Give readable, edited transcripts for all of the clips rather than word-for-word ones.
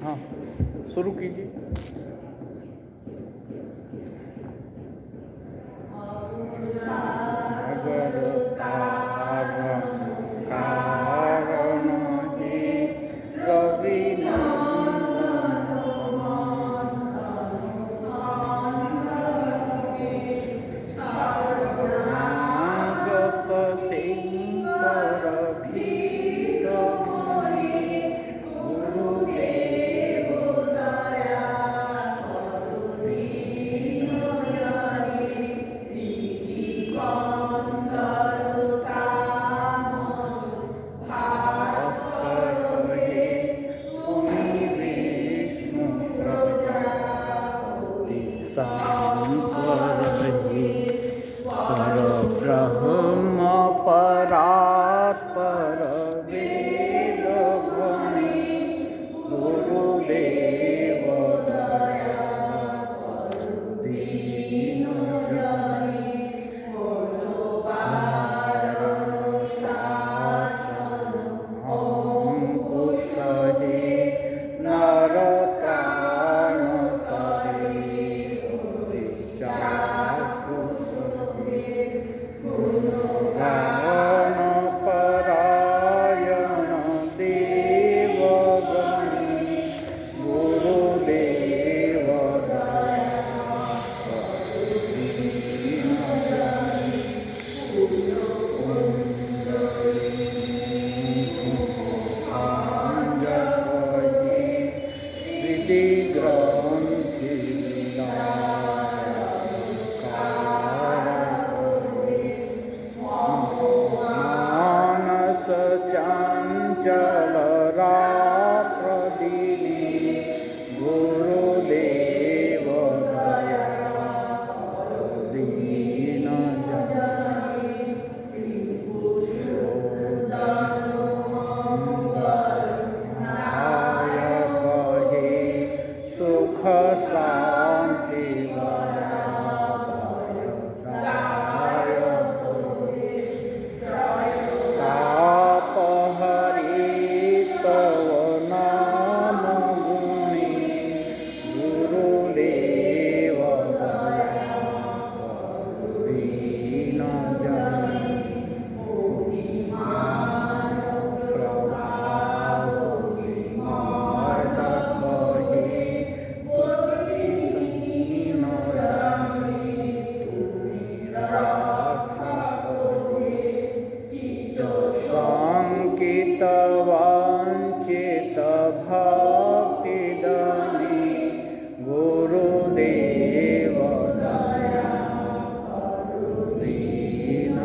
हाँ, शुरू कीजिए। सागर कारण ही रवि नागत शेखर भीत गुरुदेव भास्कर हे मुनि विष्णु प्रजापति शंकर हे पर ब्रह्म परात्पर वेद गणे गुरुदेव दया दीन जने अंकुश हे नर प्राण करे चाक्षुष गुणगान परायण देवगणे गुरुदेव दया दीन ग्रंथि मानस चंचल रात्र दिने गुरुदेव दया दीन सुख शांति तापहरि तव नाम गुणी गुरुदेव दया दीन संकित वांछित भक्ति दानी गुरुदेव दया दीन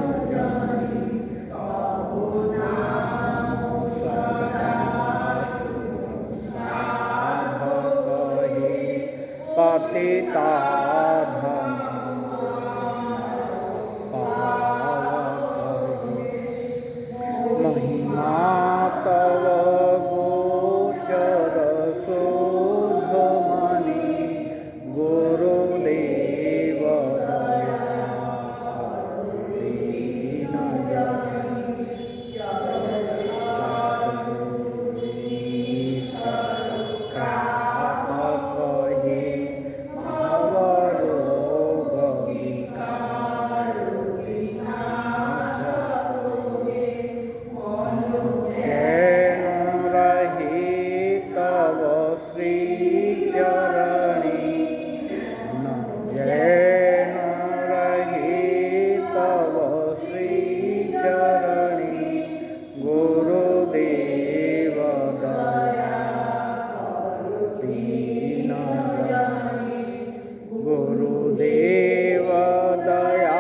साधक हे पतिता महिमा तव गोचर शोधमणि गुरुदेव दया दीन प्रापक हे भवरोग विकार जैन रहे तव श्री चरणी जैन रहे तव श्री चरणी गुरुदेव दया दीन गुरुदेव दया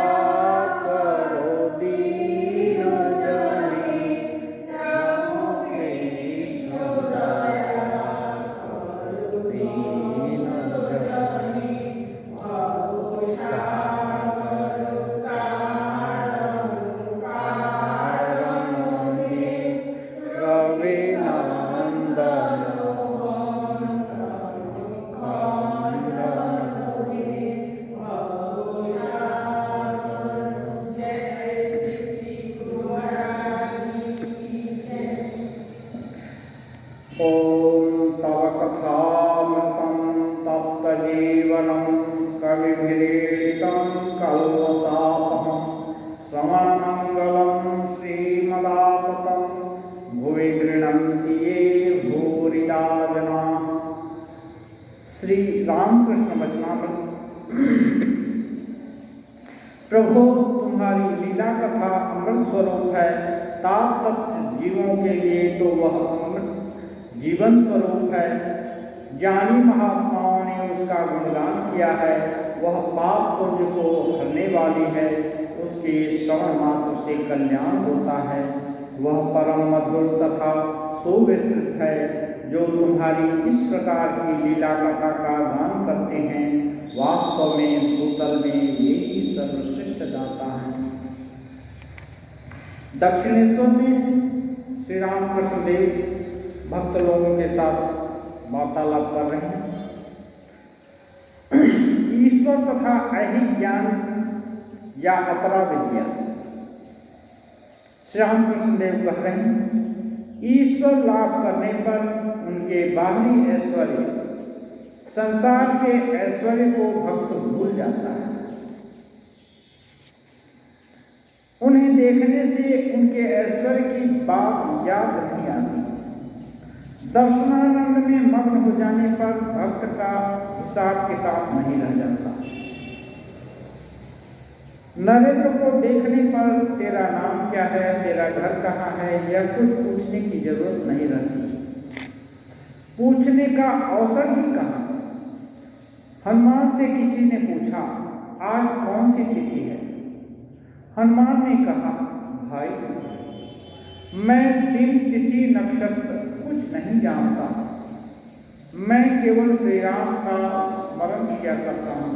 करो दीन जनी कल्मषापहं श्रवणमङ्गलं श्रीमदाततं भुवि गृह्णन्ति ये भूरिदा जनाः। श्री रामकृष्ण वचनामृत। प्रभु तुम्हारी लीला कथा अमृत स्वरूप है। ताप तप्त जीवों के लिए तो वह अमृत जीवन स्वरूप है। ज्ञानी महात्माओं ने उसका गुणगान किया है। वह पाप पुण्य को हरने वाली है। उसके श्रवण मात्र से कल्याण होता है। वह परम मधुर तथा सुविस्तृत है। जो तुम्हारी इस प्रकार की लीला कथा का गान करते हैं, वास्तव में भूतल में ये ही सर्वश्रेष्ठ दाता है। दक्षिणेश्वर में श्री रामकृष्ण देव भक्त लोगों के साथ वार्तालाप कर रहे हैं। ईश्वर तथा ऐहिक ज्ञान या अपरा विद्या। श्री रामकृष्ण देव कह रहे हैं, ईश्वर लाभ करने पर उनके बाहरी ऐश्वर्य, संसार के ऐश्वर्य को भक्त भूल जाता है। उन्हें देखने से उनके ऐश्वर्य की बात याद नहीं आती। दर्शनानंद में मग्न हो जाने पर भक्त का हिसाब किताब नहीं रह जाता। नरेंद्र को देखने पर तेरा नाम क्या है, तेरा घर कहाँ है, यह कुछ पूछने की जरूरत नहीं रहती। पूछने का अवसर ही कहाँ। हनुमान से किसी ने पूछा, आज कौन सी तिथि है? हनुमान ने कहा, भाई मैं दिन तिथि नक्षत्र कुछ नहीं जानता। मैं केवल श्री राम का स्मरण किया करता हूँ।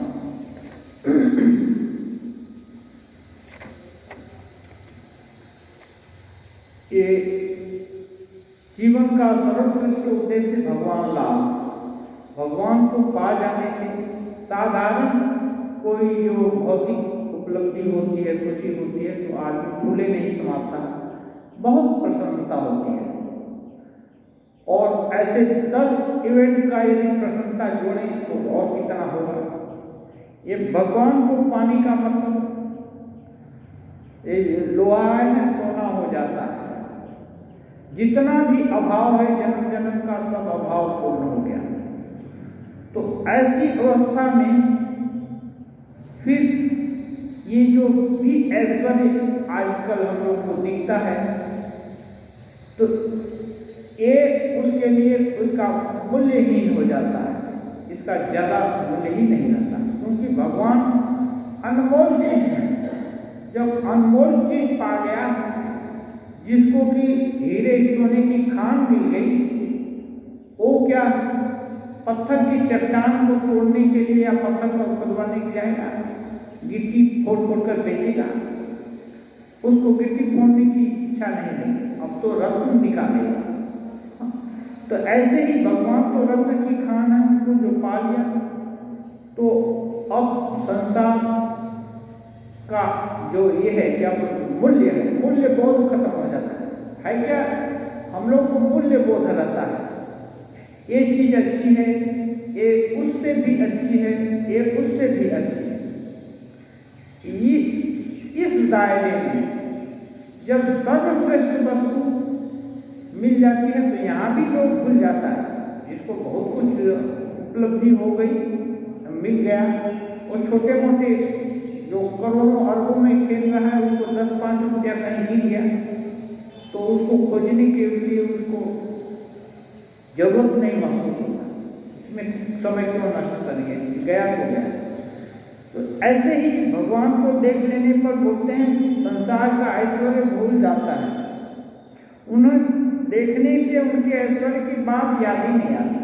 ये जीवन का सर्वश्रेष्ठ उद्देश्य भगवान लाभ। भगवान को पा जाने से साधारण कोई जो भौतिक उपलब्धि होती है, खुशी होती है, तो आदमी फूले नहीं समाता, बहुत प्रसन्नता होती है। और ऐसे 10 इवेंट का यदि प्रसन्नता जोड़ें तो और कितना होगा। ये भगवान को पाने का मतलब लोहा में सोना हो जाता है। जितना भी अभाव है जन्म जन्म का, सब अभाव पूर्ण हो गया। तो ऐसी अवस्था में फिर ये जो भी ऐश्वर्य आजकल हम लोग को दिखता है, तो ये उसके लिए उसका मूल्यहीन हो जाता है। इसका ज़्यादा मूल्य ही नहीं रहता, क्योंकि भगवान अनमोल चीज है। जब अनमोल चीज पा गया, जिसको कि हीरे सोने की खान मिल गई, वो क्या पत्थर की चट्टान को तोड़ने के लिए या पत्थर को खुदवाने के लिए आएगा? गिट्टी फोड़ फोड़ कर बेचेगा। उसको गिट्टी फोड़ने की इच्छा नहीं है, अब तो रत्न निकालेगा। तो ऐसे ही भगवान तो रत्न की खान है, उनको जो पा लिया, तो अब संसार का जो ये है क्या मूल्य है, मूल्य बोध खत्म हो जाता है क्या? हम लोग को मूल्य बोध रहता है। ये चीज अच्छी है, ये उससे भी अच्छी है, ये उससे भी अच्छी है। ये इस दायरे में जब सर्वश्रेष्ठ वस्तु मिल जाती है, तो यहाँ भी लोग भूल जाता है। जिसको बहुत कुछ उपलब्धि हो गई, मिल गया, वो छोटे मोटे जो करोड़ों अरबों में खेल रहा है, उसको 10-5 रुपया कहीं गिर गया, तो उसको खोजने के लिए उसको जरूरत नहीं महसूस होता। इसमें समय क्यों नष्ट करेंगे, गया तो गया। तो ऐसे ही भगवान को देख लेने पर बोलते हैं संसार का ऐश्वर्य भूल जाता है। उन्हें देखने से उनके ऐश्वर्य की बात याद ही नहीं आती,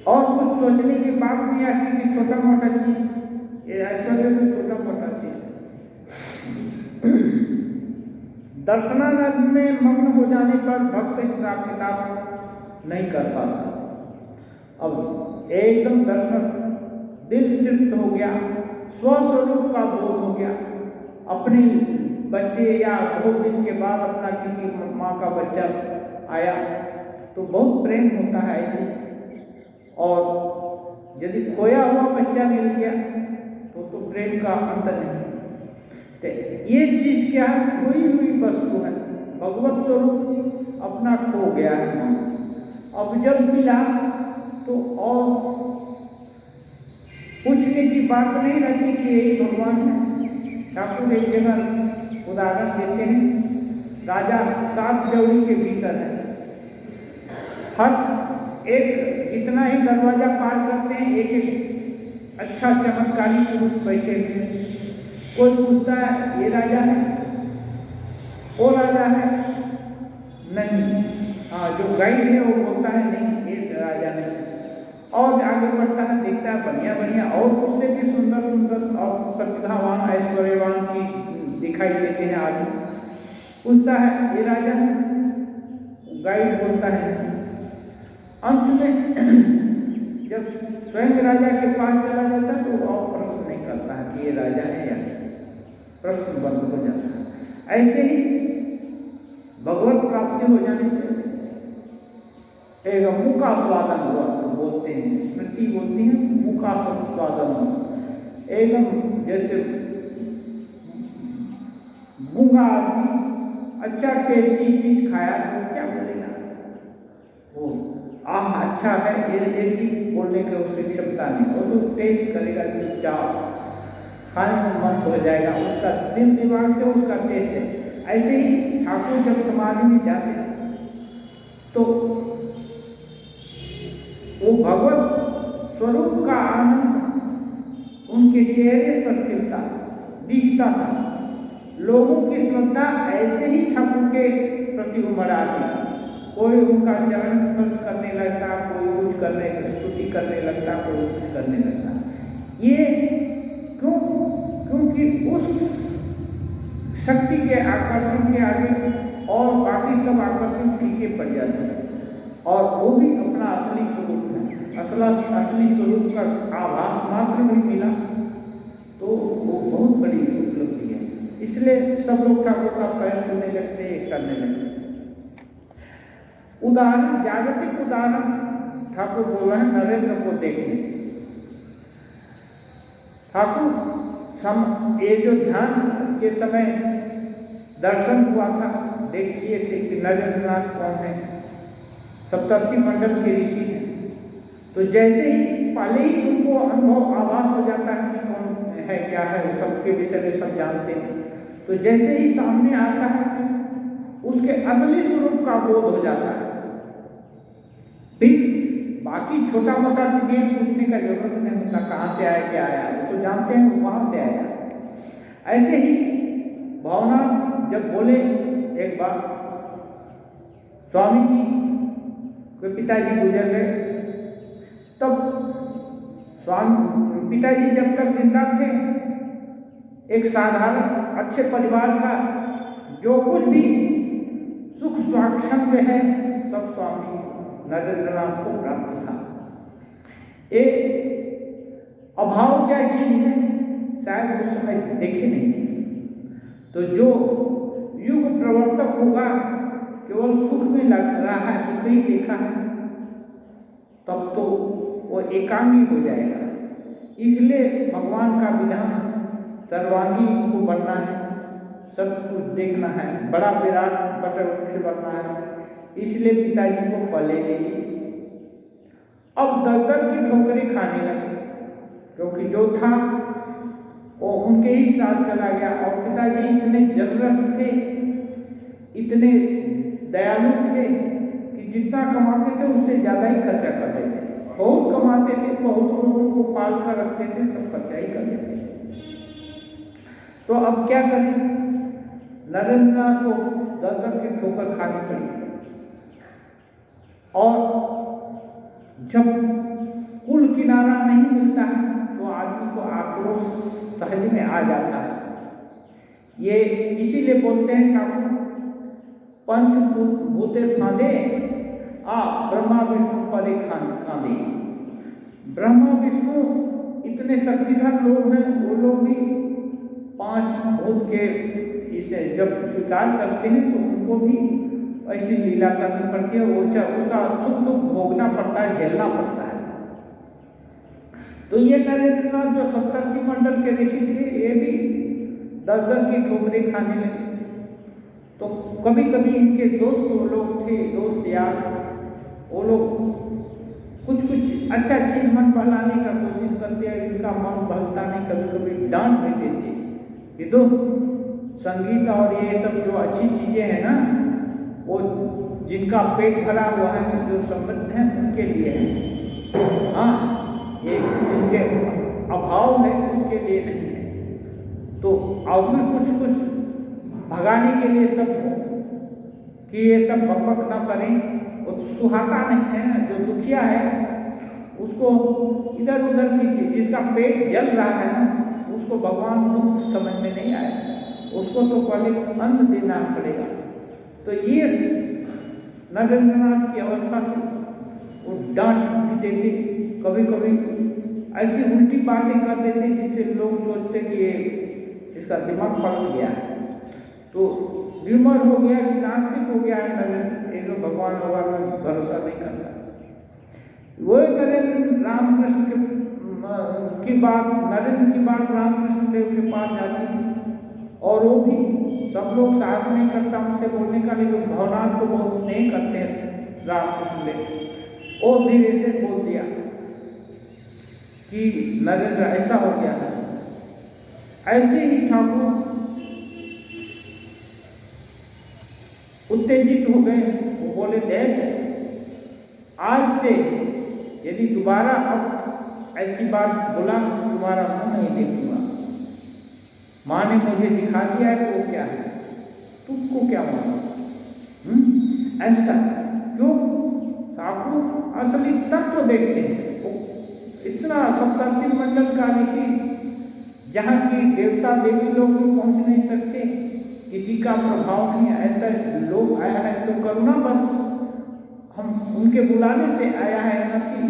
और कुछ सोचने की बात नहीं आती कि छोटा मोटा चीज, ये ऐश्वर्य तो छोटा मोटा चीज है। दर्शनानंद में मग्न हो जाने पर भक्त हिसाब किताब नहीं कर पाता। अब एकदम दर्शन, दिल तृप्त हो गया, स्वस्वरूप का बोध हो गया। अपने बच्चे या बहुत दिन के बाद अपना किसी माँ का बच्चा आया तो बहुत प्रेम होता है ऐसे, और यदि खोया हुआ बच्चा मिल गया तो तो प्रेम का अंत नहीं। तो ये चीज क्या है, खोई हुई वस्तु है। भगवत स्वरूप अपना खो गया है। अब जब मिला तो और पूछने की बात नहीं रहती कि यही भगवान है। ठाकुर एक जगह उदाहरण देते हैं, राजा 7 ड्योढ़ी के भीतर है। हर एक जितना ही दरवाजा पार करते हैं एक एक अच्छा चमत्कारी पुरुष बैठे हुए हैं। कोई पूछता है ये राजा है, वो राजा है, नहीं। हाँ, जो गाइड है वो बोलता है नहीं ये राजा नहीं। और आगे बढ़ता है, देखता है बढ़िया बढ़िया और उससे भी सुंदर सुंदर और प्रतिभावान ऐश्वर्यवान चीज दिखाई देते हैं आदमी। पूछता है ये राजा है, गाइड बोलता है। अंत में जब स्वयं राजा के पास चला जाता है तो और प्रश्न नहीं करता है कि ये राजा है या नहीं, प्रश्न बंद हो जाता है। ऐसे ही भगवत प्राप्ति हो जाने से एक मुका स्वादन हुआ तो बोलते हैं, स्मृति बोलती है मुका स्वादन हुआ। एकदम जैसे गूंगा आदमी अच्छा टेस्टी चीज खाया तो क्या बोलेगा, वो आह अच्छा है ये भी बोलने की उसकी क्षमता नहीं। वो तो टेस्ट करेगा चुपचाप, खाने में मस्त हो जाएगा, उसका दिल दिमाग से उसका टेस्ट है। ऐसे ही ठाकुर जब समाधि में जाते थे तो वो भगवत स्वरूप का आनंद उनके चेहरे पर खिलता दिखता था। लोगों की श्रद्धा ऐसे ही ठाकुर के प्रति उमड़ आती थी। कोई उनका चरण स्पर्श करने लगता, कोई कुछ करने स्तुति करने लगता, कोई कुछ करने लगता। ये क्यों? क्योंकि उस शक्ति के आकर्षण के आगे और बाकी सब आकर्षण फीके पड़ जाते हैं और वो भी अपना असली स्वरूप है। असली स्वरूप का आभास मात्र भी मिला तो वो बहुत बड़ी उपलब्धि है। इसलिए सब लोग ठाकुर का पैर छूने लगते हैं, करने लगते हैं। उदाहरण, जागतिक उदाहरण ठाकुर बोल रहे हैं नरेंद्र को देखने से। ठाकुर ये जो ध्यान के समय दर्शन हुआ था, देख लिए थे कि नरेंद्रनाथ कौन है, सप्तर्षि मंडल के ऋषि हैं। तो जैसे ही पहले ही उनको अनुभव आभास हो जाता है कि कौन है क्या है, सबके विषय में सब जानते हैं। तो जैसे ही सामने आता है फिर उसके असली स्वरूप का बोध हो जाता है। फिर बाकी छोटा मोटा डिटेल पूछने का जरूरत नहीं होता, कहाँ से आया क्या आया, वो तो जानते हैं वहाँ से आया। ऐसे ही भावना जब बोले एक बार स्वामी जी के पिताजी गुजर गए, तब स्वामी पिताजी जब तक जिंदा थे एक साधारण अच्छे परिवार का जो कुछ भी सुख स्वाच्छंद्य है सब स्वामी नरेंद्रनाथ को प्राप्त था। ये अभाव क्या चीज है शायद उस समय देखे नहीं थे। तो जो युग प्रवर्तक होगा केवल सुख में लग रहा है, सुख ही देखा है, तब तो वो एकांगी हो जाएगा। इसलिए भगवान का विधान सर्वांगी को बनना है, सब कुछ देखना है, बड़ा विराट वृक्ष बनना है। इसलिए पिताजी को पले ले लिए। अब दर की ठोकरें खाने लगे क्योंकि जो था वो उनके ही साथ चला गया। और पिताजी इतने जनरस थे, इतने दयालु थे कि जितना कमाते थे उससे ज़्यादा ही खर्चा कर देते थे। बहुत कमाते थे, बहुत लोगों को पाल कर रखते थे, सब खर्चा ही कर देते थे। तो अब क्या करें, नरेंद्रनाथ को दर की ठोकर खानी पड़ी। और जब कुल किनारा नहीं मिलता है तो आदमी को आक्रोश सहज में आ जाता है। ये इसीलिए बोलते हैं ठाकुर पंचभूते फांदे ब्रह्मा विष्णु परे खांदे। ब्रह्मा विष्णु इतने शक्तिधर लोग हैं, वो लोग भी 5 भूत के इसे जब स्वीकार करते हैं तो उनको भी ऐसी लीला करनी पड़ती है, उसका सुख दुख भोगना पड़ता है, झेलना पड़ता है। तो ये नरेंद्रनाथ जो सप्तर्षि मंडल के ऋषि थे, ये भी 10-10 की ठोकरें खाने लगे। तो कभी कभी इनके दोस्त वो लोग थे, दोस्त यार, वो लोग कुछ अच्छा चीज मन बहलाने का कोशिश करते हैं, इनका मन बहलता नहीं, कभी कभी डांट भी देते। ये तो संगीत और ये सब जो अच्छी चीजें हैं ना, वो जिनका पेट भरा हुआ है, जो समृद्ध है, उनके लिए है। हाँ, ये जिसके अभाव है उसके लिए नहीं है। तो और भी कुछ भगाने के लिए सब हो कि ये सब बकबक न करें, वो सुहाता नहीं है। जो दुखिया है उसको इधर उधर की चीज, जिसका पेट जल रहा है ना, उसको भगवान को समझ में नहीं आया, उसको तो पहले अन्न देना पड़ेगा। तो ये नरेंद्रनाथ की अवस्था थी। वो डांट भी देते, कभी कभी ऐसी उल्टी बातें कर देते जिससे लोग सोचते कि ये इसका दिमाग पलट गया है, तो बीमार हो गया कि नास्तिक हो गया है नरेंद्र, एक भगवान में भरोसा नहीं करता। वो नरेंद्र रामकृष्ण की बात, नरेंद्र की बात रामकृष्ण देव के पास आती है, और वो भी सब लोग साहस नहीं करता उनसे बोलने का, लेकिन भवनाथ को बहुत स्नेह करते हैं रामकृष्ण देव। और धीरे से बोल दिया कि नरेंद्र ऐसा हो गया है। ऐसे ही ठाकुर उत्तेजित हो गए। वो बोले, देख, आज से यदि दोबारा अब ऐसी बात बोला तो तुम्हारा मुंह नहीं देखूंगा। माँ ने मुझे दिखा दिया है तो क्या है, तुमको क्या मालूम? ऐसा क्यों? ठाकुर असली तत्व देखते हैं। वो इतना सप्तर्षि मंडल का ऋषि, जहाँ की देवता देवी लोग भी पहुँच नहीं सकते, किसी का प्रभाव नहीं, ऐसा लोग आया है तो करुणा बस हम उनके बुलाने से आया है ना कि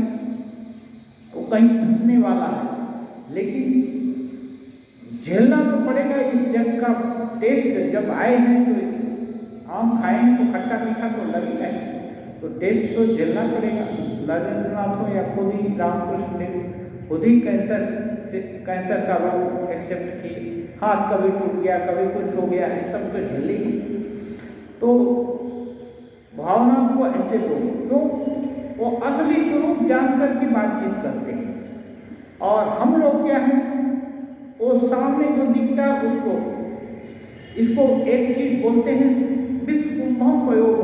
वो कहीं फंसने वाला है। लेकिन झेलना तो पड़ेगा इस जग का टेस्ट। जब आए हैं तो आम खाएं तो खट्टा मीठा तो लगेगा ही, तो टेस्ट तो झेलना पड़ेगा। नरेंद्रनाथ हो या खुद ही रामकृष्ण देव खुद ही कैंसर का रोग एक्सेप्ट किए, हाथ कभी टूट गया, कभी कुछ हो गया, ये सब तो झेली। तो भावना को ऐसे लोग क्यों, वो असली स्वरूप जानकर की बातचीत करते हैं, और हम लोग क्या हैं, वो सामने जो दिखता है उसको, इसको एक चीज बोलते हैं, विष कुंभम प्रयोग।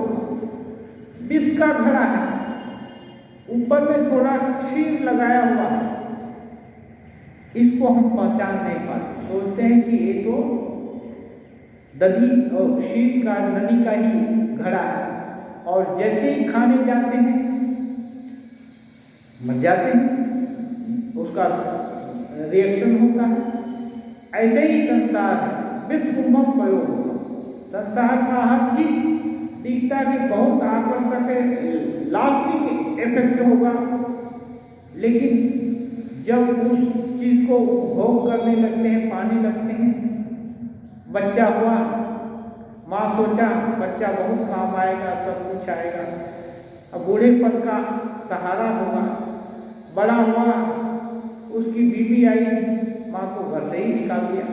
विष का घड़ा है, ऊपर में थोड़ा क्षीर लगाया हुआ है, इसको हम पहचान नहीं पाते, सोचते हैं कि ये तो दधी और क्षीर का नदी का ही घड़ा है, और जैसे ही खाने जाते हैं मर जाते हैं, उसका रिएक्शन होता है। ऐसे ही संसार है, विष कुंभम प्रयोग। संसार का हर चीज दिखता है कि बहुत आकर्षक है, लास्टिंग इफेक्ट होगा, लेकिन जब उस चीज को भोग करने लगते हैं, पाने लगते हैं, बच्चा हुआ, माँ सोचा बच्चा बहुत काम आएगा, सब कुछ आएगा, अब बूढ़ेपन का सहारा होगा, बड़ा हुआ, उसकी बीवी आई, माँ को घर से ही निकाल दिया।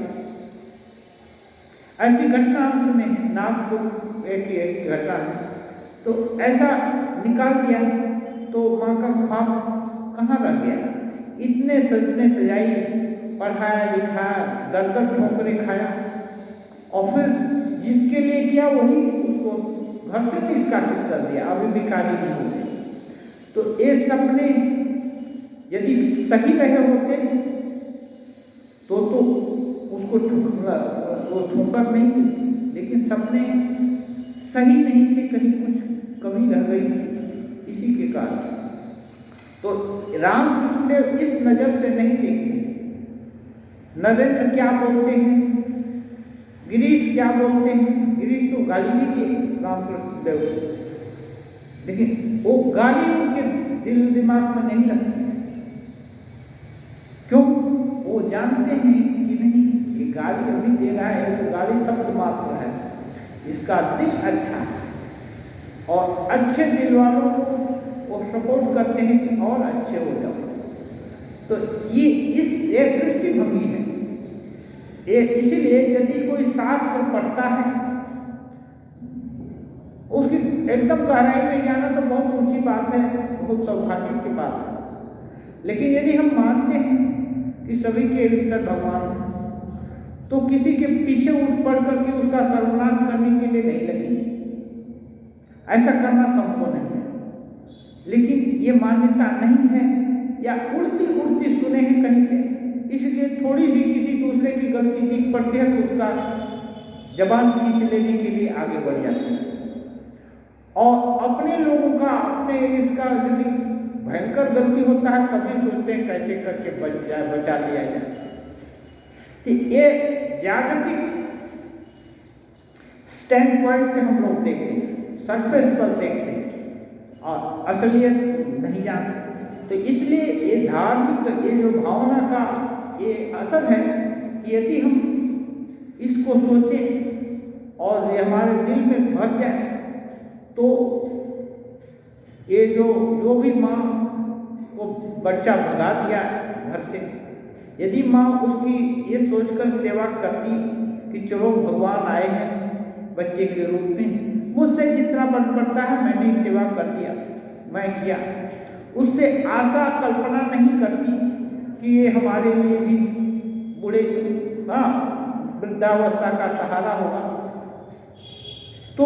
ऐसी घटना हम सुने हैं, नागपुर एक घटना है। तो ऐसा निकाल दिया तो माँ का ख्वाब कहाँ रह गया? इतने सजने सजाई, पढ़ाया लिखाया, दर ठोकरें खाया, और फिर जिसके लिए किया वही उसको घर से निष्कासित कर दिया, अभी भिखारी नहीं होते। तो ये सपने यदि सही रहे होते तो उसको ठोकर नहीं, लेकिन सपने सही नहीं थे, कहीं कुछ कमी रह गई थी, इसी के कारण। तो रामकृष्ण देव इस नजर से नहीं देखते। नरेंद्र क्या बोलते हैं, गिरीश क्या बोलते हैं, गिरीश तो गाली भी दिए रामकृष्ण देव, लेकिन वो गाली उनके दिल दिमाग में नहीं लगती। क्यों? वो जानते हैं कि नहीं, ये गाली अभी दे रहा है तो गाली शब्द मात्र है, इसका दिल अच्छा है, और अच्छे दिल वालों को वो सपोर्ट करते हैं कि और अच्छे हो जाओ। तो ये एक दृष्टिभंगी है। ये इसीलिए यदि कोई शास्त्र पढ़ता है, उसकी एकदम गहराई में जाना तो बहुत ऊंची बात है, बहुत सौभाग्य की बात है। लेकिन यदि हम मानते हैं कि सभी के भीतर भगवान है, तो किसी के पीछे उठ पड़ करके उसका सर्वनाश करने के लिए नहीं लगेंगे। ऐसा करना संभव नहीं है। लेकिन ये मान्यता नहीं है या उड़ती उड़ती सुने हैं कहीं से, इसलिए थोड़ी भी किसी दूसरे की गलती दिख पड़ती है तो उसका जबान खींच लेने के लिए आगे बढ़ जाते हैं। और अपने लोगों का, अपने इसका यदि भयंकर गलती होता है तभी सोचते हैं कैसे करके बचा लिया जाए। कि ये जागतिक स्टैंड पॉइंट से हम लोग देखते हैं, सरफेस पर देखते हैं और असलियत नहीं जानते। तो इसलिए ये धार्मिक, ये जो भावना का ये असर है कि यदि हम इसको सोचें और ये हमारे दिल में भर जाए तो ये जो भी माँ को बच्चा भगा दिया घर से, यदि माँ उसकी ये सोचकर सेवा करती कि चलो भगवान आए हैं बच्चे के रूप में, मुझसे जितना बन पड़ता है मैंने सेवा कर दिया, मैं किया, उससे आशा कल्पना नहीं करती कि ये हमारे लिए भी बूढ़े वृद्धावस्था का सहारा होगा, तो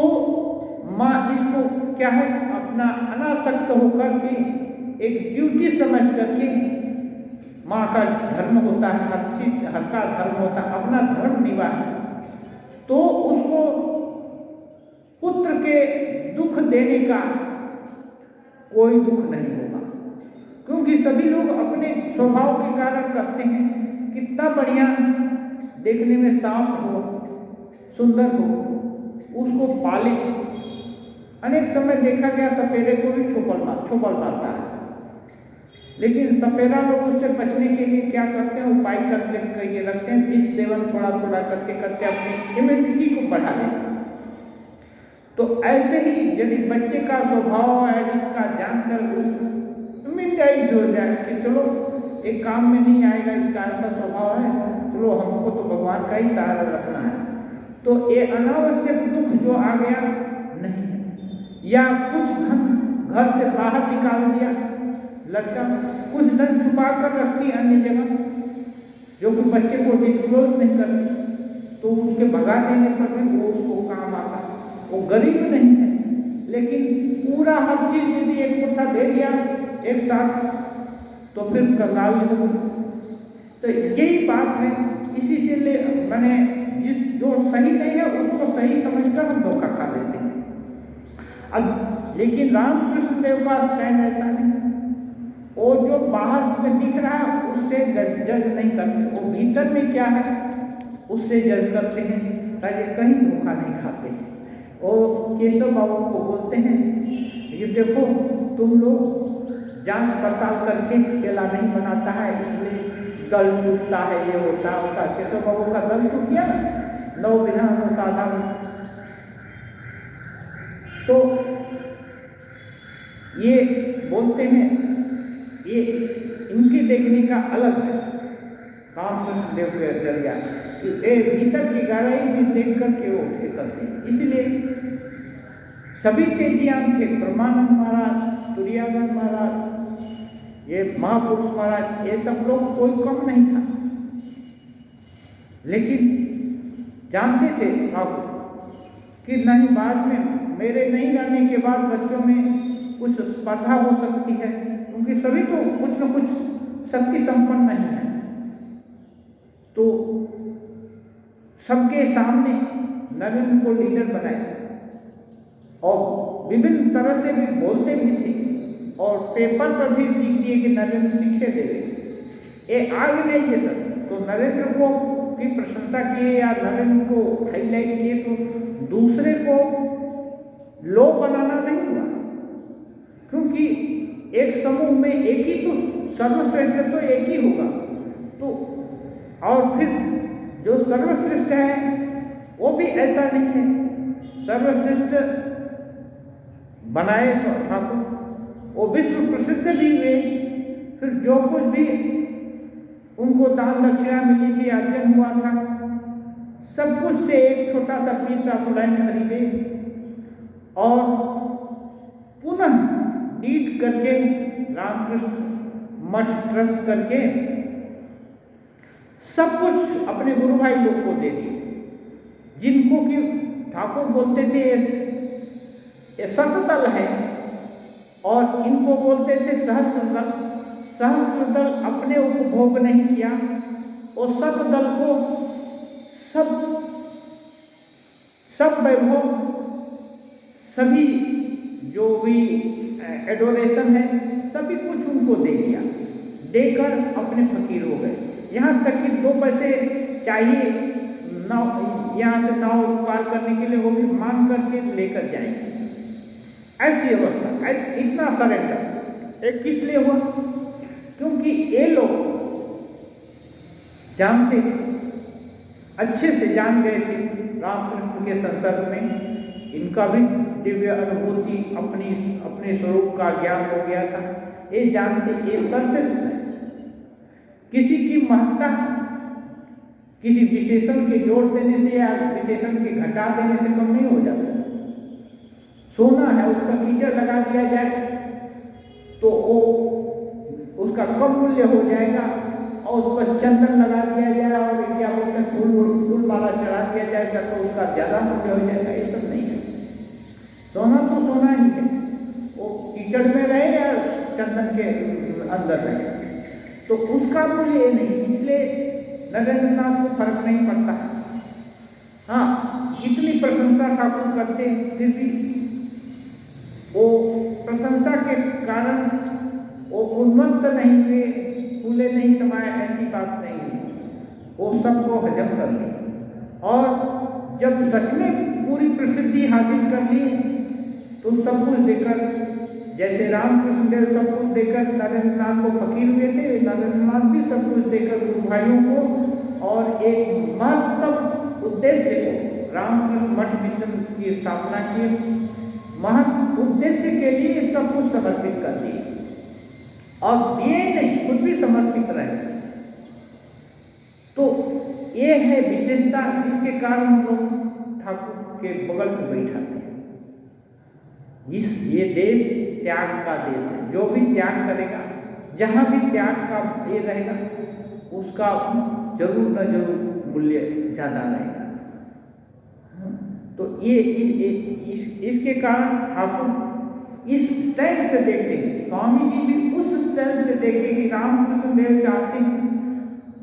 माँ इसको क्या है, अपना अनासक्त होकर के एक ड्यूटी समझ करके, माँ का धर्म होता है, हर चीज हर का धर्म होता है, अपना धर्म निभाए, तो उसको पुत्र के दुख देने का कोई दुख नहीं होगा। क्योंकि सभी लोग अपने स्वभाव के कारण करते हैं। कितना बढ़िया देखने में सांप हो, सुंदर हो, उसको पाले। अनेक समय देखा गया सपेरे को भी छोपल मारता है, लेकिन सपेरा लोग उससे बचने के लिए क्या करते हैं, उपाय करके रखते हैं, विष सेवन थोड़ा थोड़ा करते करते अपनी इम्यूनिटी को बढ़ा लेते हैं। तो ऐसे ही यदि बच्चे का स्वभाव है इसका जानकर उसको इम्यूनाइज हो जाए कि चलो एक काम में नहीं आएगा, इसका ऐसा स्वभाव है, चलो हमको तो भगवान का ही सहारा रखना है, तो ये अनावश्यक दुख जो आ गया नहीं है। या कुछ धन घर से बाहर निकाल दिया लड़का, कुछ धन छुपा कर रखती अन्य जगह जो कि बच्चे को डिस्क्लोज नहीं करती, तो उसके भगा देने पर भी वो उसको काम आता है। वो गरीब नहीं है, लेकिन पूरा हर चीज यदि एक मुट्ठा दे दिया एक साथ तो फिर कंगाल हो। तो यही बात है। इसी से मैंने जो सही नहीं है उसको सही समझकर हम धोखा खा लेते हैं। अब लेकिन रामकृष्ण देव का स्टैंड ऐसा नहीं, वो जो बाहर में दिख रहा है उससे जज नहीं करते, वो भीतर में क्या है उससे जज करते हैं, कहीं धोखा नहीं खाते हैं। और केशव बाबू को बोलते हैं ये देखो तुम लोग जांच पड़ताल करके चेला नहीं बनाता है, इसलिए दल टूटता है, ये होता है। केशव बाबू का दल टूट गया नव विधान और साधा में। तो ये बोलते हैं, ये इनके देखने का अलग है रामकृष्ण देव के जरिया कि भीतर की गहराई में देख करके वो उठे करते हैं। इसलिए सभी तेजियान थे, ब्रह्मानंद महाराज, तुरानंद महाराज, ये महापुरुष महाराज, ये सब लोग कोई कम नहीं था, लेकिन जानते थे ठाकुर कि नहीं बाद में मेरे नहीं रहने के बाद बच्चों में कुछ स्पर्धा हो सकती है, क्योंकि सभी तो कुछ न कुछ शक्ति संपन्न नहीं है। तो सबके सामने नरेंद्र को लीडर बनाया और विभिन्न तरह से भी बोलते भी थे और पेपर पर भी लिख दिए कि नरेंद्र शिक्षा देवे। ये ऑर्गेनाइजेशन तो नरेंद्र को की प्रशंसा किए या नरेंद्र को हाईलाइट किए, तो दूसरे को लो बनाना नहीं हुआ, क्योंकि एक समूह में एक ही तो सर्वश्रेष्ठ तो एक ही होगा। तो और फिर जो सर्वश्रेष्ठ है वो भी ऐसा नहीं है, सर्वश्रेष्ठ बनाए ठाकुर, वो विश्व प्रसिद्ध भी हुए। फिर जो कुछ भी उनको दान दक्षिणा मिली थी, अर्जन हुआ था, सब कुछ से एक छोटा सा पीस ऑफ लैंड खरीदे और पुनः नीट करके रामकृष्ण मठ ट्रस्ट करके सब कुछ अपने गुरु भाई लोग को दे दिए, जिनको कि ठाकुर बोलते थे ये सतदल है और इनको बोलते थे सहस्रदल। सहस्रदल अपने उपभोग नहीं किया और सतदल को सब वैभव, सभी जो भी एडोरेशन है, सभी कुछ उनको दे दिया, देकर अपने फकीर हो गए। यहाँ तक कि 2 पैसे चाहिए नाव, यहाँ से नाव पार करने के लिए वो भी मांग करके लेकर जाएंगे। ऐसी अवस्था, इतना सरेंडर एक किस लिए हुआ? क्योंकि ये लोग जानते थे, अच्छे से जान गए थे रामकृष्ण के संसर्ग में इनका भी दिव्य अनुभूति, अपने स्वरूप का ज्ञान हो गया था। ये जानते, ये सर्विस है, किसी की महत्ता किसी विशेषण के जोड़ देने से या विशेषण के घटा देने से कम नहीं हो जाता। सोना है, उस पर कीचड़ लगा दिया जाए तो वो उसका कम मूल्य हो जाएगा, और उस पर चंदन लगा दिया जाए और क्या बोलते हैं फूल माला चढ़ा दिया जाएगा तो उसका ज़्यादा मूल्य हो जाएगा। ये सब नहीं है। सोना तो सोना ही है, वो कीचड़ में रहे या चंदन के अंदर रहे, तो उसका मूल्य ये नहीं। इसलिए नरेंद्र नाथ को फर्क नहीं पड़ता। हाँ, इतनी प्रशंसा ठाकुर करते फिर भी वो प्रशंसा के कारण वो उन्मत्त नहीं हुए, फूले नहीं समाये, ऐसी बात नहीं है। वो सबको हजम कर लिया और जब सच में पूरी प्रसिद्धि हासिल कर ली तो सब कुछ देकर, जैसे रामकृष्ण देव सब कुछ देकर नरेंद्र नाथ को फकीर हुए थे, नरेंद्र नाथ भी सब कुछ देकर गुरु भाइयों को और एक महत्तम उद्देश्य को रामकृष्ण मठ मिशन की स्थापना की, महत्व उद्देश्य के लिए सब कुछ समर्पित कर दिए और दिए नहीं, खुद भी समर्पित रहे। तो ये है विशेषता जिसके कारण हम लोग ठाकुर के बगल में बैठाते हैं। ये देश त्याग का देश है। जो भी त्याग करेगा, जहाँ भी त्याग का ये रहेगा, उसका जरूर न जरूर मूल्य ज़्यादा रहेगा। तो ये इसके कारण ठाकुर इस स्टैंड से देखते हैं, स्वामी जी भी उस स्टैंड से देखे कि रामकृष्ण देव चाहते हैं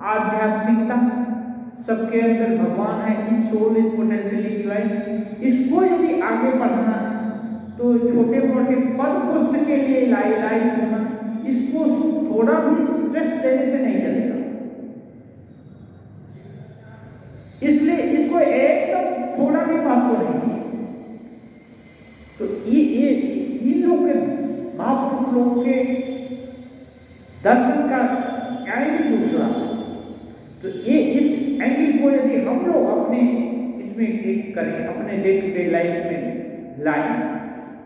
आध्यात्मिकता सबके अंदर भगवान है, इस सोल इज पोटेंशियली डिवाइन। इसको यदि आगे बढ़ाना है तो छोटे मोटे पद पोस्ट के लिए लाइट होना, इसको थोड़ा भी स्ट्रेस देने से नहीं चलेगा। इसलिए इसको एकदम थोड़ा भी महत्व नहीं है। तो ये इन लोग के महापुरुष लोग के दर्शन का एंगल दूसरा। तो ये इस एंगल को यदि हम लोग अपने इसमें एक करें, अपने डे टू डे लाइफ में लाएं,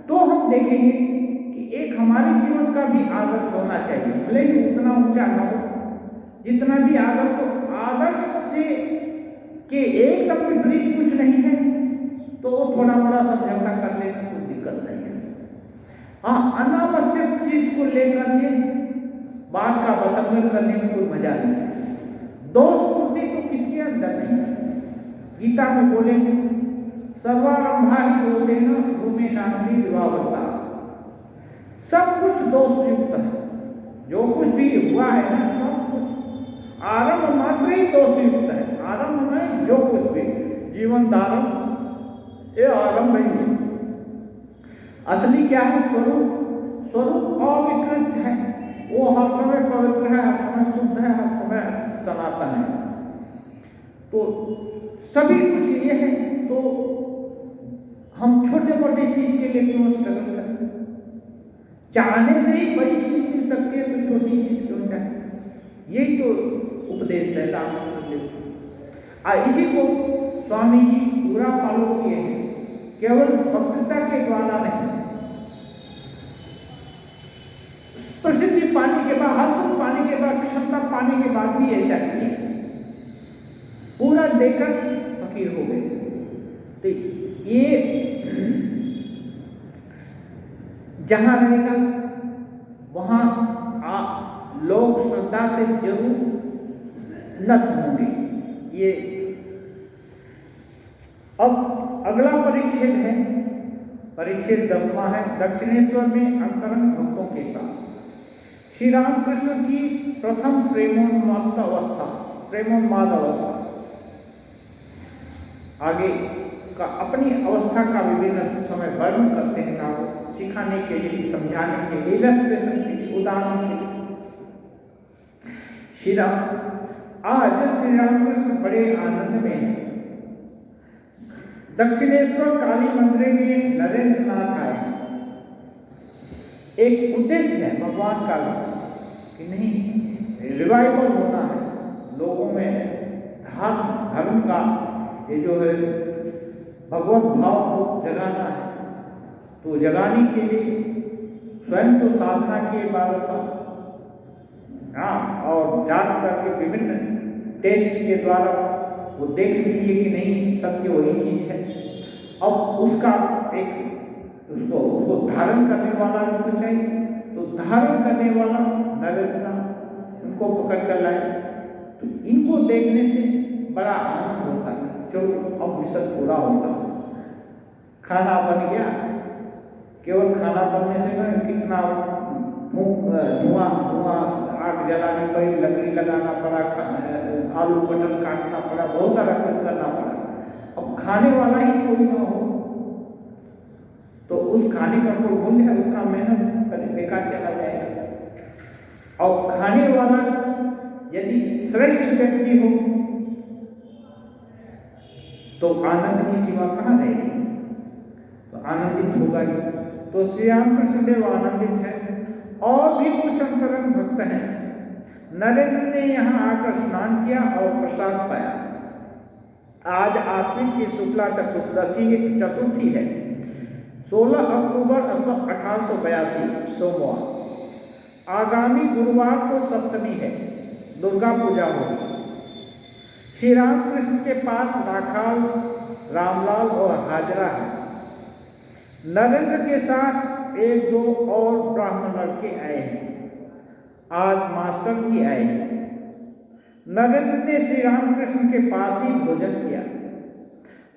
तो हम देखेंगे कि एक हमारे जीवन का भी आदर्श होना चाहिए। भले ही उतना ऊंचा न हो, जितना भी आदर्श हो, आदर्श से के एकदम विपरीत कुछ नहीं है तो वो थोड़ा बड़ा समझौता कर लेने में कोई दिक्कत नहीं है। हाँ, अनावश्यक चीज को लेकर के बात का बतंगड़ करने में कोई मजा नहीं है। दोष बुद्धि तो किसके अंदर नहीं है। गीता में बोले सर्वारंभा ही दोषेण भूमि नामी विवाहवता। सब कुछ दोष युक्त है, जो कुछ भी हुआ है ना, सब कुछ आरंभ मात्र ही दोष युक्त है। आरंभ में जो कुछ भी जीवन धारण, ये आरंभ ही है। असली क्या है? स्वरूप अविकृत है, वो हर समय पवित्र है, हर समय शुद्ध है, हर समय सनातन है। तो सभी कुछ ये है, तो हम छोटे मोटे चीज के लिए क्यों स्ट्रगल करें? चाहने से ही बड़ी चीज मिल सकती है तो छोटी चीज क्यों चाहे? यही तो उपदेश है रामकृष्ण देव। इसी को स्वामी जी पूरा फॉलो किए हैं, केवल वक्तृता के द्वारा नहीं, प्रसिद्धि पाने के के बाद, हर कुछ पाने के बाद, क्षमता पाने के बाद भी ऐसा किया, पूरा देकर फकीर हो गए। तो ये जहां रहेगा वहां लोग श्रद्धा से जरूर नत होंगे। ये अब अगला परिच्छेद है, परिच्छेद 10वां है, दक्षिणेश्वर में अंतरंग भक्तों के साथ श्री रामकृष्ण की प्रथम प्रेमोन्माद अवस्था। आगे का अपनी अवस्था का विभिन्न समय वर्णन करते हैं, आपको सिखाने के लिए, समझाने के लिए, इलस्ट्रेशन के लिए, उदाहरण के लिए। आज श्री रामकृष्ण बड़े आनंद में हैं। दक्षिणेश्वर काली मंदिर में नरेंद्र नाथ आए हैं। एक उद्देश्य है भगवान का कि नहीं, रिवाइवल होना है लोगों में, धर्म का ये जो है भगवत भाव को जगाना है। तो जगाने के लिए स्वयं तो साधना किए 12 साल, और जाग करके विभिन्न टेस्ट के द्वारा वो देख लीजिए कि नहीं, सत्य वही चीज है। अब उसका एक उसको धारण करने वाला भी तो चाहिए, तो धारण करने वाला नरेंद्र उनको पकड़ कर लाए। तो इनको देखने से बड़ा आनंद होता है, चलो अब मिशन पूरा होगा, खाना बन गया। केवल खाना बनने से ना, कितना धुआं आग जलानी पड़ी, लकड़ी लगाना पड़ा, आलू बटन काटना पड़ा, बहुत सारा कुछ करना पड़ा। अब खाने वाला ही कोई ना हो तो उस खाने का कोई मूल्य है, उतना मेहनत बेकार चला जाएगा। और खाने वाला यदि श्रेष्ठ व्यक्ति हो तो आनंद की सीमा कहाँ रहेगी, तो आनंदित होगा ही। तो श्री रामकृष्ण देव आनंदित है। और भी कुछ अंतरंग भक्त हैं। नरेंद्र ने यहाँ आकर स्नान किया और प्रसाद पाया। आज आश्विन की शुक्ला चतुर्थी है, 16 अक्टूबर 1882 सोमवार। आगामी गुरुवार को सप्तमी है, दुर्गा पूजा होगी। श्री रामकृष्ण के पास राखाल, रामलाल और हाजरा है। नरेंद्र के साथ 1-2 और ब्राह्मण लड़के आए हैं। आज मास्टर भी आए हैं। नरेंद्र ने श्री रामकृष्ण के पास ही भोजन किया।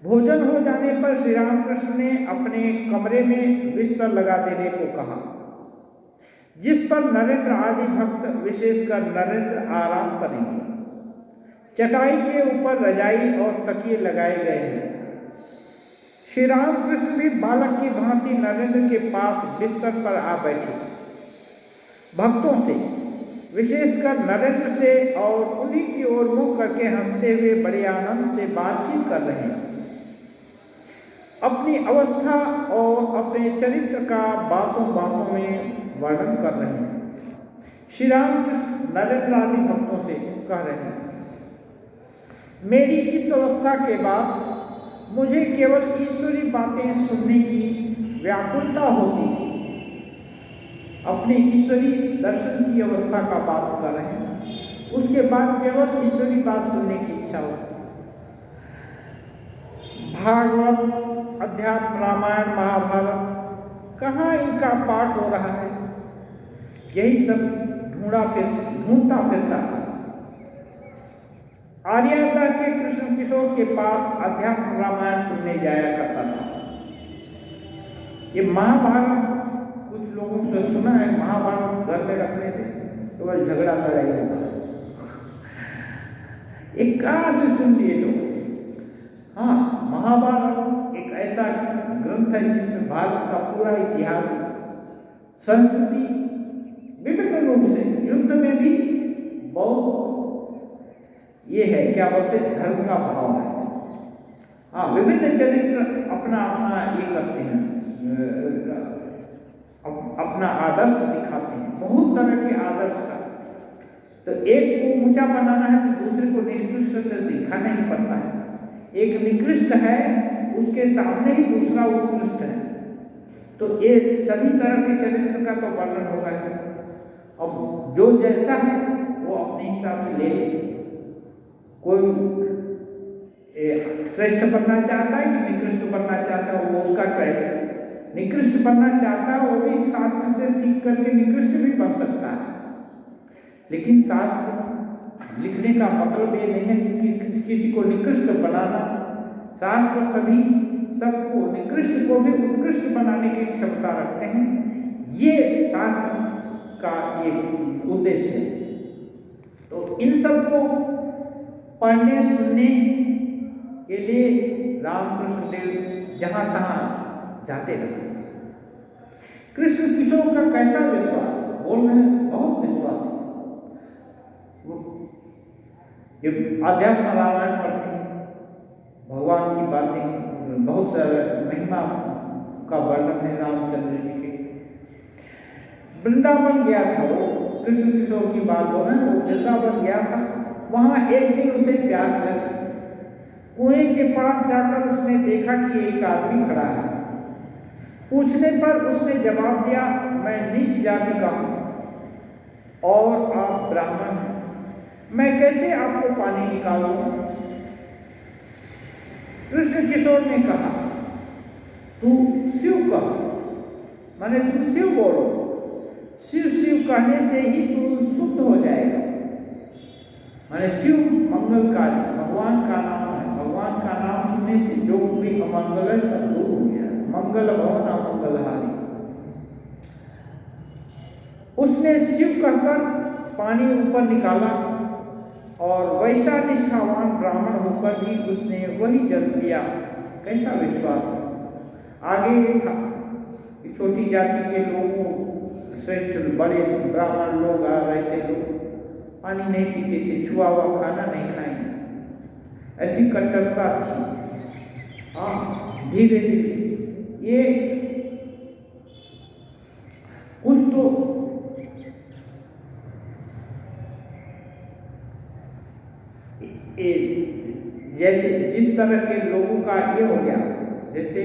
भोजन हो जाने पर श्री रामकृष्ण ने अपने कमरे में बिस्तर लगा देने को कहा, जिस पर नरेंद्र आदि भक्त, विशेषकर नरेंद्र, आराम करेंगे। चटाई के ऊपर रजाई और तकिए लगाए गए हैं। श्री रामकृष्ण भी बालक की भांति नरेंद्र के पास बिस्तर पर आ बैठे। भक्तों से, विशेषकर नरेंद्र से और उन्हीं की ओर मुंह करके हंसते हुए बड़े आनंद से बातचीत कर रहे हैं। अपनी अवस्था और अपने चरित्र का बातों में वर्णन कर रहे हैं। श्री रामकृष्ण नरेंद्र आदि भक्तों से कह रहे हैं, मेरी इस अवस्था के बाद मुझे केवल ईश्वरी बातें सुनने की व्याकुलता होती थी। अपने ईश्वरी दर्शन की अवस्था का बात कर रहे हैं, उसके बाद केवल ईश्वरी बात सुनने की इच्छा होती। भागवत, अध्यात्म, रामायण, महाभारत, कहाँ इनका पाठ हो रहा है, यही सब ढूंढता फिरता था। आर्यता के कृष्ण किशोर के पास अध्यात्म रामायण सुनने जाया करता था। ये महाभारत कुछ लोगों से सुना है, महाभारत घर में रखने से केवल झगड़ा लड़ाई होता है। एक कहाँ से सुन लिए लोग। हाँ, महाभारत एक ऐसा ग्रंथ है जिसमें भारत का पूरा इतिहास, संस्कृति विभिन्न रूप से, युद्ध में भी बहुत ये है, क्या बोलते हैं, धर्म का भाव है। हाँ, विभिन्न चरित्र अपना ये करते हैं, अपना आदर्श दिखाते हैं, बहुत तरह के आदर्श का। तो एक को ऊंचा बनाना है तो दूसरे को निकृष्ट दिखाना ही पड़ता है। एक निकृष्ट है, उसके सामने ही दूसरा उत्कृष्ट है। तो ये सभी तरह के चरित्र का तो वर्णन होगा ही। अब जो जैसा है वो अपने हिसाब से ले ले। कोई श्रेष्ठ बनना चाहता है कि निकृष्ट बनना चाहता है, वो उसका चॉइस है। निकृष्ट बनना चाहता है वो भी शास्त्र से सीख करके निकृष्ट भी बन सकता है, लेकिन शास्त्र लिखने का मतलब ये नहीं है कि किसी को निकृष्ट बनाना। शास्त्र सभी सबको, निकृष्ट को भी उत्कृष्ट बनाने की क्षमता रखते हैं। ये शास्त्र का ये उद्देश्य है। तो इन सबको पढ़ने सुनने के लिए रामकृष्ण देव जहाँ तहाँ जाते रहते हैं। कृष्ण किशोर का कैसा विश्वास, बोल रहे हैं बहुत विश्वास है। ये अध्यात्म रामायण पढ़ते हैं, भगवान की बातें, बहुत सारे महिमा का वर्णन है रामचंद्र जी के। वृंदावन गया था वो, कृष्ण किशोर की बात हो रहे हैं, वो वृंदावन गया था। वहां एक दिन उसे प्यास लगी। कुएं के पास जाकर उसने देखा कि एक आदमी खड़ा है। पूछने पर उसने जवाब दिया, मैं नीच जाति का हूं और आप ब्राह्मण हैं, मैं कैसे आपको पानी निकालूं? कृष्ण किशोर ने कहा, तू शिव कह, माने तुम शिव बोलो, शिव शिव कहने से ही तू शुद्ध हो जाएगा। माने शिव मंगलकारी, भगवान का नाम है। भगवान का नाम सुनने से जो भी अमंगल है सब दूर हो गया। मंगल भवन अमंगलहारी। उसने शिव कहकर पानी ऊपर निकाला और वैसा निष्ठावान ब्राह्मण होकर भी उसने वही जल पिया। कैसा विश्वास है। आगे ये था कि छोटी जाति के लोगों, श्रेष्ठ बड़े ब्राह्मण लोग वैसे लोग पानी नहीं पीते थे, छुआ हुआ खाना नहीं खाएंगे, ऐसी कट्टरता थी। हाँ, धीरे धीरे ये कुछ तो जैसे जिस तरह के लोगों का ये हो गया, जैसे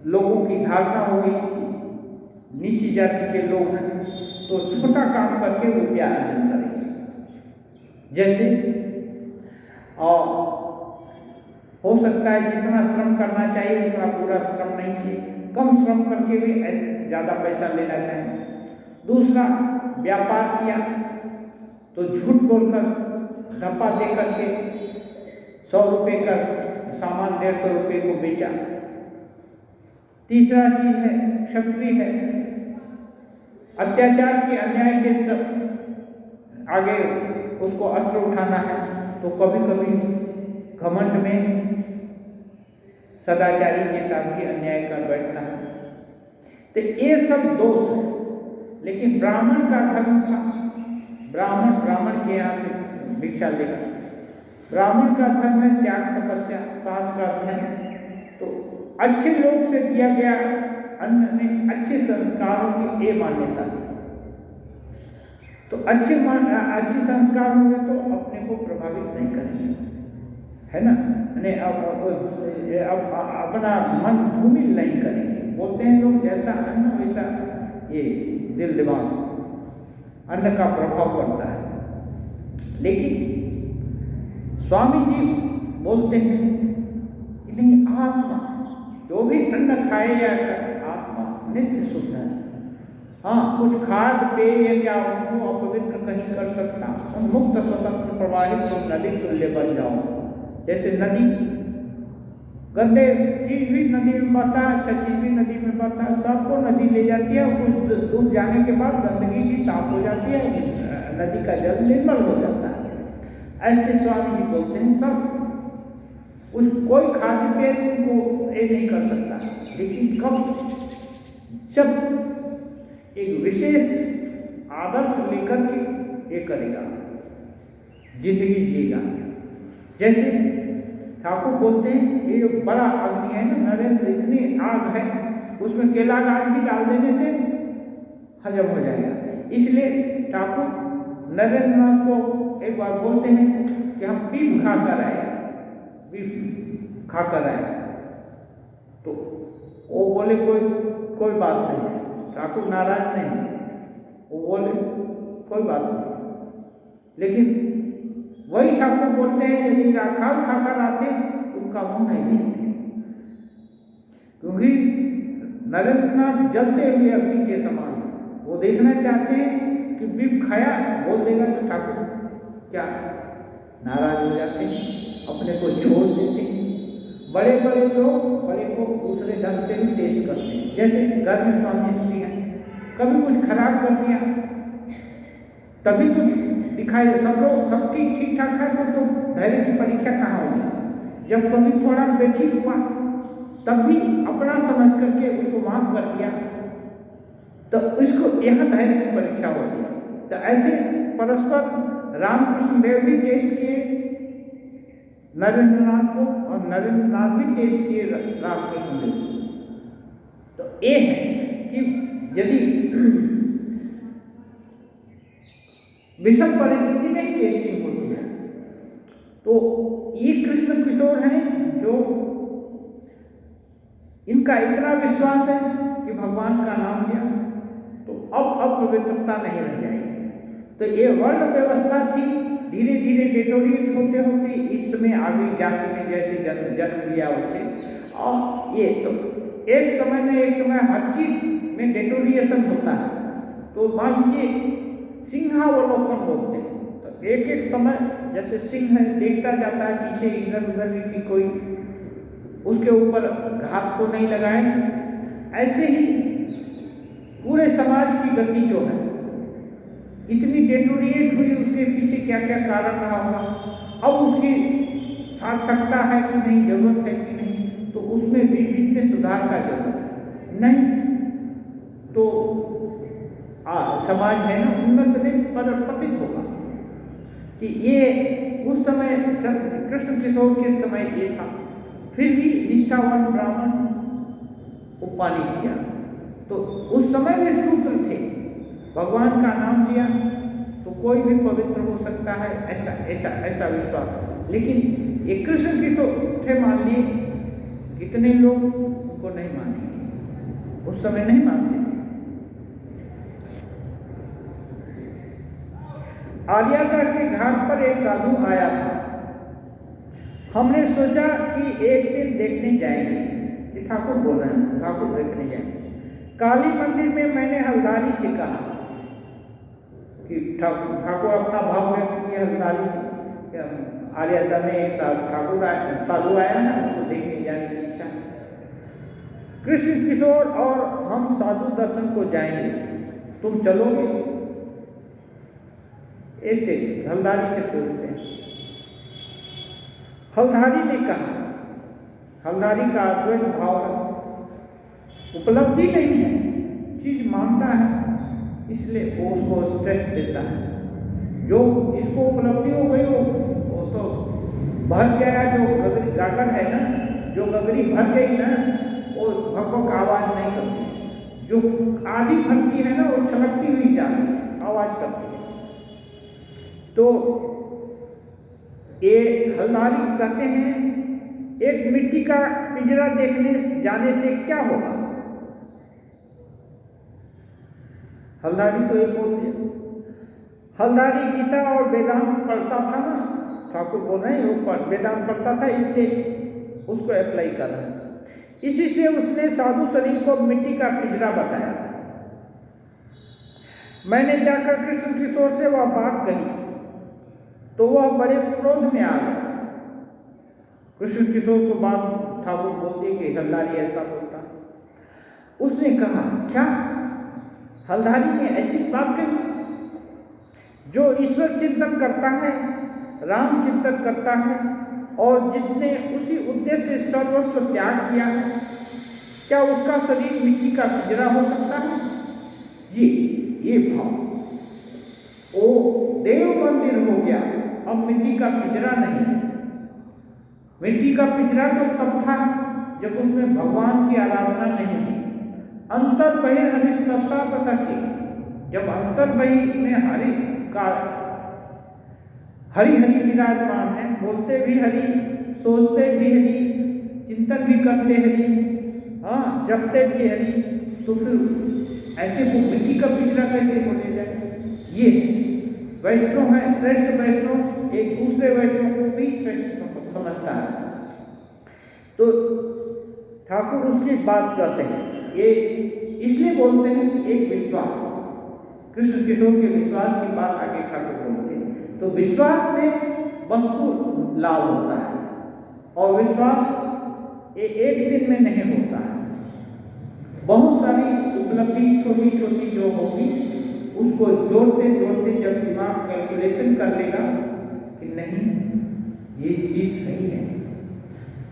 लोगों की धारणा हो गई कि नीची जाति के लोग हैं तो छोटा काम करके रुपया अर्जन करेंगे। जैसे और हो सकता है जितना श्रम करना चाहिए उतना पूरा श्रम नहीं किए, कम श्रम करके भी ऐसे ज़्यादा पैसा लेना चाहिए। दूसरा, व्यापार किया तो झूठ बोलकर धप्पा दे करके 100 रुपये का सामान 150 रुपये को बेचा। तीसरा चीज है, क्षत्रिय है, अत्याचार के अन्याय के सब आगे उसको अस्त्र उठाना है तो कभी कभी घमंड में सदाचारी के साथ भी अन्याय कर बैठता है। तो ये सब दोष है। लेकिन ब्राह्मण का धर्म था, ब्राह्मण के यहाँ से भिक्षा लेगा। ब्राह्मण का धर्म है त्याग, तपस्या, शास्त्र अध्ययन। तो अच्छे लोग से दिया गया अन्न में अच्छे संस्कारों की ये मान्यता थी। तो अच्छे संस्कार होंगे तो अपने को प्रभावित नहीं करेंगे, है ना। अब अपना मन धूमिल नहीं करेंगे। बोलते हैं लोग जैसा अन्न वैसा ये दिल दिमाग, अन्न का प्रभाव पड़ता है। लेकिन स्वामी जी बोलते हैं कि नहीं, आत्मा जो भी अन्न खाए या आत्मा नित्य शुद्ध है। हाँ, कुछ खाद पेय या क्या उनको अपवित्र कहीं कर सकता, उन मुक्त स्वतंत्र प्रवाहित तुम नदी तुल्य बन जाओ। जैसे नदी, गंदे चीज भी नदी में बहता है, अच्छा चीज भी नदी में बहता है, सबको नदी ले जाती है। कुछ दूर जाने के बाद गंदगी भी साफ हो जाती है, नदी का जल निर्मल हो जाता है। ऐसे स्वामी जी बोलते हैं सब उस कोई खाद्य पेय तुमको ये नहीं कर सकता। लेकिन कब, जब एक विशेष आदर्श लेकर के ये करेगा, जिंदगी जिएगा। जैसे ठाकुर बोलते हैं ये जो बड़ा अग्नि है ना नरेंद्र, इतनी आग है उसमें केला का आग भी डाल देने से हजम हो जाएगा। इसलिए ठाकुर नरेंद्र नाथ को एक बार बोलते हैं कि हम बीफ खाकर आए, बीफ खाकर आए। तो वो बोले कोई बात नहीं, ठाकुर नाराज नहीं। वो बोले कोई बात नहीं, लेकिन वही ठाकुर बोलते हैं यदि राखाल खाकर आते तो उनका मुंह नहीं देखते, क्योंकि नरेंद्रनाथ जलते हुए अग्नि के समान है। वो देखना चाहते हैं कि बीप खाया बोल देगा तो ठाकुर क्या नाराज हो जाते हैं, अपने को छोड़ देते हैं। बड़े बड़े लोग बड़े को दूसरे ढंग से भी टेस्ट करते हैं, जैसे घर में स्वामी स्त्री है, कभी कुछ खराब कर दिया तभी तो दिखाई, सब लोग सब ठीक ठाक है तो धैर्य की परीक्षा कहाँ होगी। जब कभी थोड़ा बेठीक हुआ तब भी अपना समझ करके उसको माफ कर दिया तो उसको यह धैर्य की परीक्षा होती है। तो ऐसे परस्पर रामकृष्ण देव भी टेस्ट किए नरेंद्रनाथ को और नरेंद्रनाथ भी टेस्ट किए रामकृष्ण देव को। तो ये है कि यदि विषम परिस्थिति में ही टेस्टिंग होती है तो ये कृष्ण किशोर हैं जो इनका इतना विश्वास है कि भगवान का नाम लिया तो अब पवित्रता नहीं रह जाएगी। तो ये वर्ण व्यवस्था थी, धीरे धीरे डिटोरिएट होते होते इस समय आ गई जाति में, जैसे जन्म लिया उसे। और ये तो एक समय हर चीज में डिटोरिएशन होता है। तो मान लीजिए सिंहावलोकन बोलते हैं, तो एक समय जैसे सिंह है देखता जाता है पीछे इधर उधर भी कि कोई उसके ऊपर घात तो नहीं लगाए, ऐसे ही पूरे समाज की गति जो है इतनी डिटोरिएट हुई, उसके पीछे क्या क्या कारण रहा होगा, अब उसकी सार्थकता है कि नहीं, जरूरत है कि नहीं, तो उसमें बीच में सुधार का जरूरत है। नहीं तो समाज है ना उन्नत नहीं पर पतित होगा। कि ये उस समय कृष्ण किशोर के समय ये था, फिर भी निष्ठावान ब्राह्मण को पानी किया। तो उस समय में सूत्र थे, भगवान का नाम लिया तो कोई भी पवित्र हो सकता है, ऐसा विश्वास। लेकिन ये कृष्ण की तो थे मान लिए, कितने लोग उनको नहीं मानेंगे, उस समय नहीं मानते थे। आर्यादा के घाट पर एक साधु आया था, हमने सोचा कि एक दिन देखने जाएंगे। ये ठाकुर बोल रहे हैं, ठाकुर देखने जाएंगे। काली मंदिर में मैंने हल्दारी से कहा कि ठाकुर अपना भाव व्यक्त किया हल्दारी से। आर्यादा में एक साधु आया है, उसको देखने जाने की इच्छा। कृष्ण किशोर और हम साधु दर्शन को जाएंगे, तुम चलोगे? ऐसे हल्दारी से पूछते हैं। हल्दारी ने कहा, हल्दारी का अद्वैत भाव है, उपलब्धि नहीं है, चीज मानता है, इसलिए वो उसको स्ट्रेस देता है। जो जिसको उपलब्धि हो गई वो तो भर गया, जो गागर है ना, जो गगरी भर गई ना, वो भक आवाज नहीं करती। जो आधी भरती है ना वो छलकती हुई जाती है, आवाज करती है। तो ये हल्दारी कहते हैं, एक मिट्टी का पिंजरा देखने जाने से क्या होगा? हल्दारी तो ये बोलते हैं। हल्दारी गीता और वेदांत पढ़ता था ना, ठाकुर बोल रहे हैं वो वेदांत पढ़ता था, इसलिए उसको अप्लाई कर रहे हैं। इसी से उसने साधु शरीर को मिट्टी का पिंजरा बताया। मैंने जाकर कृष्ण किशोर से वह बात कही तो वह बड़े क्रोध में आ गया। कृष्ण किशोर को बात ठाकुर बोलते कि हल्दारी ऐसा बोलता। उसने कहा, क्या हल्दारी ने ऐसी बात कही? जो ईश्वर चिंतन करता है, राम चिंतन करता है और जिसने उसी उद्देश्य से सर्वस्व त्याग किया है, क्या उसका शरीर मिट्टी का पिंजरा हो सकता है? ये भाव ओ देव मंदिर हो गया, अब मिट्टी का पिंजरा नहीं है। मिट्टी का पिंजरा तो तब था जब उसमें भगवान की आराधना नहीं थी। अंतर बहिर हरिस्तपसा तथा के, जब अंतर बहिर में हरि का हरि विराजमान है, बोलते भी हरि, सोचते भी हरि, चिंतन भी करते हरि, हाँ जपते भी हरि, तो फिर ऐसे वो मिट्टी का पिंजरा कैसे होने जाए? ये वैष्णव है, श्रेष्ठ वैष्णव एक दूसरे वैष्णव को भी श्रेष्ठ समझता है। तो ठाकुर उसकी बात करते हैं, ये इसलिए बोलते हैं कि एक विश्वास, कृष्ण किशोर के विश्वास की बात आगे ठाकुर बोलते हैं। तो विश्वास से वस्तु लाभ होता है और विश्वास एक दिन में नहीं होता है। बहुत सारी उपलब्धि छोटी छोटी जो होगी उसको जोड़ते जोड़ते जब दिमाग कैलकुलेशन कर लेगा कि नहीं ये चीज सही है,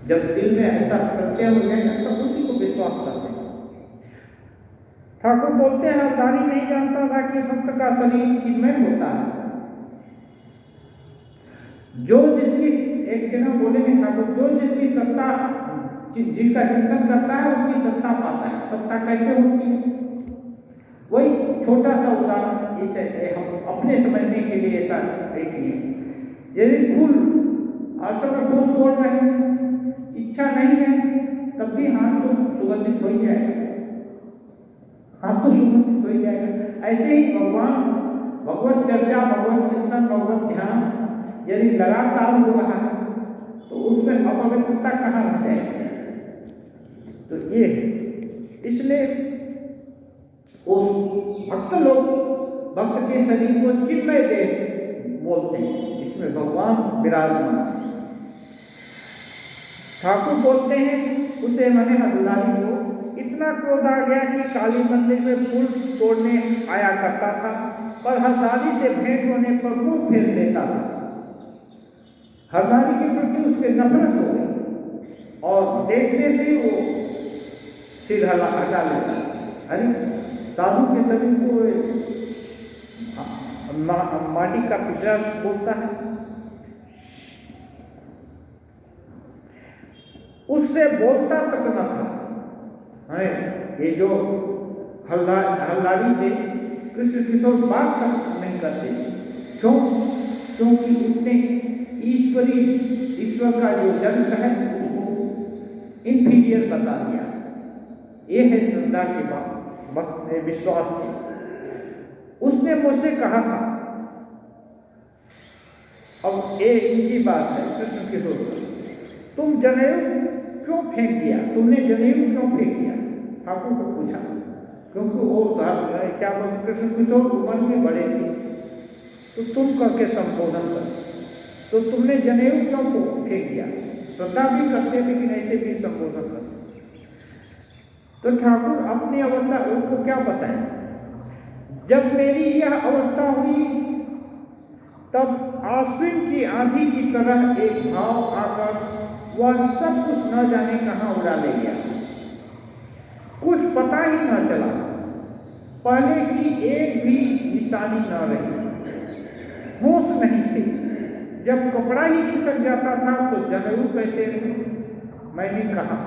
जब दिल में ऐसा प्रत्यय हो जाएगा तब उसी को विश्वास करते हैं। ठाकुर बोलते हैं हरदारी नहीं जानता था कि भक्त का शरीर चिन्मय होता है। जो जिसकी, एक जगह बोले हैं ठाकुर, जो जिसकी सत्ता, जिसका चिंतन करता है उसकी सत्ता पाता है। सत्ता कैसे होती है? वही छोटा सा उदाहरण इसे हम अपने समझने के लिए ऐसा देखिए, यदि फूल हर समय फूल तोड़ रहे हैं, इच्छा नहीं है, तब भी हाथ तो सुगंधित हो ही जाएगा, हाथ तो सुगंधित हो ही जाएगा। ऐसे ही भगवान, भगवत चर्चा, भगवत चिंतन, भगवत ध्यान यदि लगातार हो रहा है तो उसमें अपवित्रता कहाँ रह जाएगी? तो ये इसलिए उस भक्त लोग भक्त के शरीर को चिन्मय देश बोलते हैं, इसमें भगवान विराजमान है। ठाकुर बोलते हैं उसे मैंने हरदारी को इतना क्रोध आ गया कि काली मंदिर में फूल तोड़ने आया करता था, पर हरदारी से भेंट होने पर मुंह फेर लेता था। हरदारी के प्रति उसके नफरत हो गई और देखने से वो सिर हटा लेता। अरे साधु के शरीर को माटी का पिंजरा बोलता है। उससे बोलता तक न था। ये जो हरदारी से कृष्ण किशोर बात तक नहीं करते। क्यों? क्योंकि उसने ईश्वर का जो जन्म है उसको इंफीरियर बता दिया। ये है श्रद्धा के बाद विश्वास की। उसने मुझसे कहा था, अब ये इनकी बात है कृष्ण किशोर, तुम जनेऊ क्यों फेंक दिया? तुमने जनेऊ क्यों फेंक दिया? ठाकुर को पूछा, क्योंकि वो क्या बोलते, कृष्ण किशोर उम्र में बड़े थे, तो तुम करके संबोधन कर, तो तुमने जनेऊ क्यों फेंक दिया? श्रद्धा भी करते लेकिन ऐसे भी संबोधन करते। तो ठाकुर अपनी अवस्था उनको क्या बताएं? जब मेरी यह अवस्था हुई तब आश्विन की आंधी की तरह एक भाव आकर वह सब कुछ न जाने कहाँ उड़ा ले गया। कुछ पता ही न चला, पहले की एक भी निशानी न रही, होश नहीं थे। जब कपड़ा ही खिसक जाता था तो जनेऊ कैसे रहे? मैंने कहा,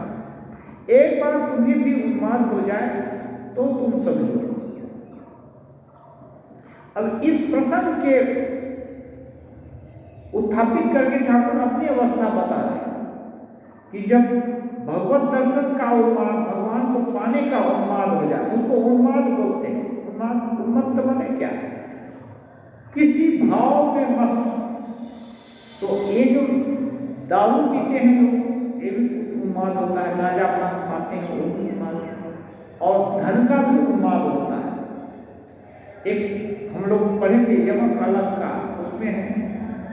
एक बार तुम्हें भी उन्माद हो जाए तो तुम समझो। अब इस प्रसंग के उत्थापित करके ठाकुर अपनी अवस्था बता रहे हैं कि जब भगवत दर्शन का उन्माद, भगवान को पाने का उन्माद हो जाए, उसको उन्माद बोलते हैं। उन्मत्त बने क्या? किसी भाव में मस्त। तो ये जो दारू पीते हैं लोग, ये भी कुछ उन्माद होता है, गांजा पान खाते हैं वो भी उन्माद, और धन का भी उन्माद होता है। एक हम लोग पढ़े थे यमक अलग का, उसमें है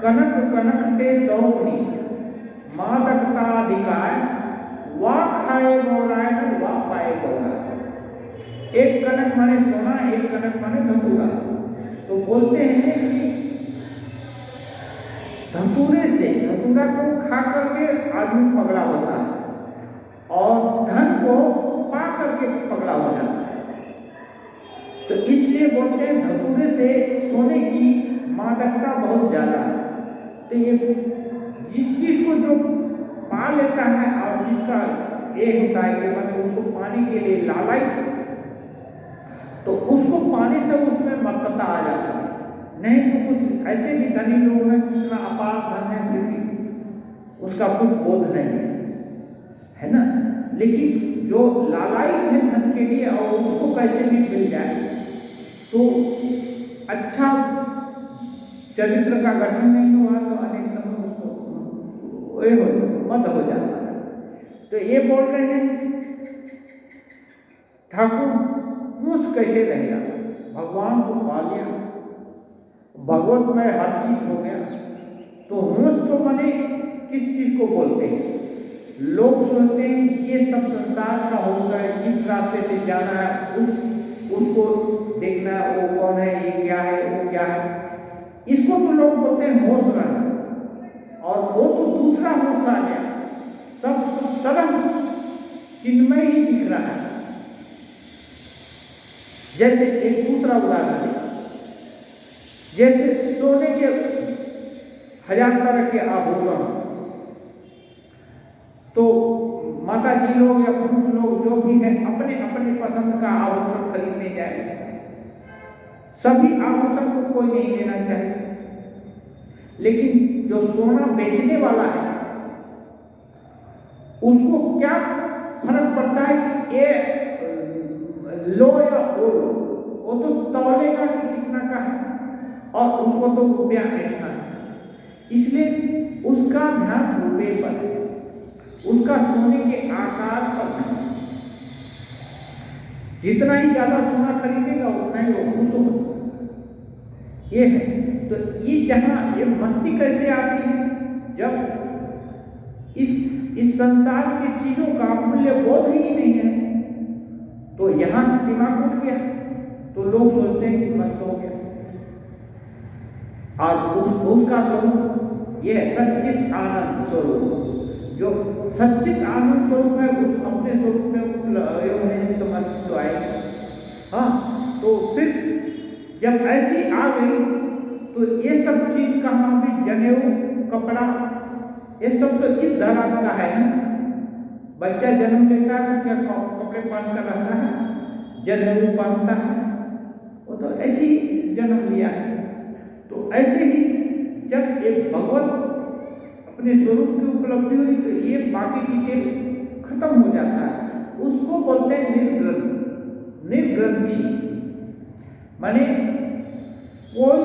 कनक कनक ते सौपनी मादकता अधिकार वा खाए गौरायन वा पाए गौरा। एक कनक माने सोना, एक कनक माने धतूरा। तो बोलते हैं कि धतूरे से, धतूरा को खा करके आदमी पगला होता है और धन को पा करके पगला हो जाता है। तो इसलिए बोलते हैं धतूरे से सोने की मादकता बहुत ज्यादा है। तो ये जिस चीज को जो पा लेता है और जिसका ये होता है कि मैंने उसको पाने के लिए लालायित, तो उसको पाने से उसमें मत्तता आ जाती है। नहीं तो कुछ ऐसे भी धनी लोग हैं, कितना अपार धन है फिर भी उसका कुछ बोध नहीं है ना। लेकिन जो लालायित है धन के लिए और उनको कैसे भी मिल जाए, तो अच्छा चरित्र का गठन नहीं हुआ तो अनेक समय उसको मद हो जाता है। तो ये बोल रहे हैं ठाकुर होश कैसे रहेगा, भगवान को पा लिया, भगवत में हर चीज हो गया, तो होश तो माने किस चीज को बोलते हैं? लोग सोचते हैं ये सब संसार का होश है, किस रास्ते से जाना है, उसको देखना, वो कौन है, ये क्या है, वो क्या है, इसको तो लोग बोलते हैं होश रहना। और वो तो दूसरा होश आ गया, सब तरह चिन्मय ही दिख रहा है। जैसे एक दूसरा उदाहरण है, जैसे सोने के 1000 तरह के आभूषण, तो माता जी लोग या पुरुष लोग जो भी है अपने अपने पसंद का आभूषण खरीदने जाए, सभी आभूषण को कोई नहीं लेना चाहे, लेकिन जो सोना बेचने वाला है उसको क्या फर्क पड़ता है कि ये लो या वो लो, वो तो तौलेगा कि कितना का है और उसको तो रुपया बेचना है। इसलिए उसका ध्यान रुपये पर है, उसका सोने के आकार पर नहीं। जितना ही ज्यादा सोना खरीदेगा उतना ही वो खुश होगा। ये है, तो ये जहां ये मस्ती कैसे आती है, जब इस संसार की चीजों का मूल्य बोध ही नहीं है, तो यहां से दिमाग उठ गया तो लोग सोचते हैं कि मस्त हो गया। आज उसका स्वरूप यह है सच्चित आनंद स्वरूप। जो सच्चित आनंद स्वरूप है उस अपने स्वरूप में होने से तो मस्त तो आएगी। हाँ, तो फिर जब ऐसी आ गई तो ये सब चीज कहाँ भी, जनेऊ, कपड़ा, ये सब तो इस धरा का है ना। बच्चा जन्म लेता है तो क्या कपड़े पहन कर रहता है, जनेऊ पहनता है, वो तो ऐसे ही जन्म लिया है। तो ऐसे ही जब ये भगवत अपने स्वरूप की उपलब्धि हुई तो ये बाकी डिटेल खत्म हो जाता है। उसको बोलते हैं निर्ग्रंथि, माने कोई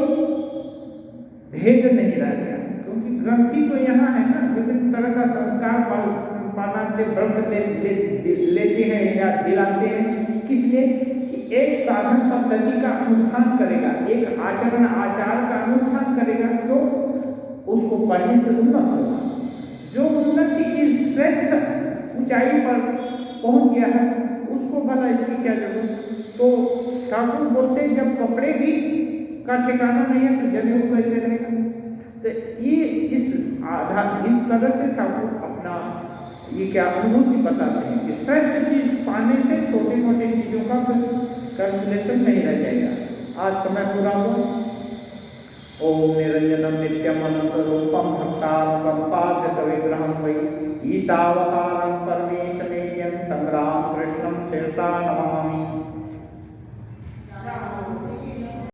भेद नहीं रह गया, क्योंकि ग्रंथि तो यहाँ है ना, विभिन्न तरह का संस्कार पालाते व्रत लेते हैं या दिलाते हैं। किस लिए? एक साधन पद्धति का अनुष्ठान करेगा, एक आचरण आचार का अनुष्ठान करेगा, क्यों? उसको पढ़ने से उन्नत होगा। जो उन्नति की श्रेष्ठ ऊंचाई पर पहुंच गया है उसको भला इसकी क्या जरूरत। तो ठाकुर बोलते जब कपड़े की का ठिकाना नहीं है तो जनेऊ कैसे रहेगा। तो ये इस तरह से ठाकुर अपना ये क्या अनुभूति बताते हैं कि श्रेष्ठ चीज पाने से छोटे मोटे चीजों का कैलकुलेशन नहीं रह जाएगा। आज समय पूरा हो। ओम निरंजनम नित्यम अनंत रूपम भक्तात्मकं पाद्यत विग्रहं वै ईशावतारं परमेशमेयं तं राम कृष्णं शिरसा नमामि।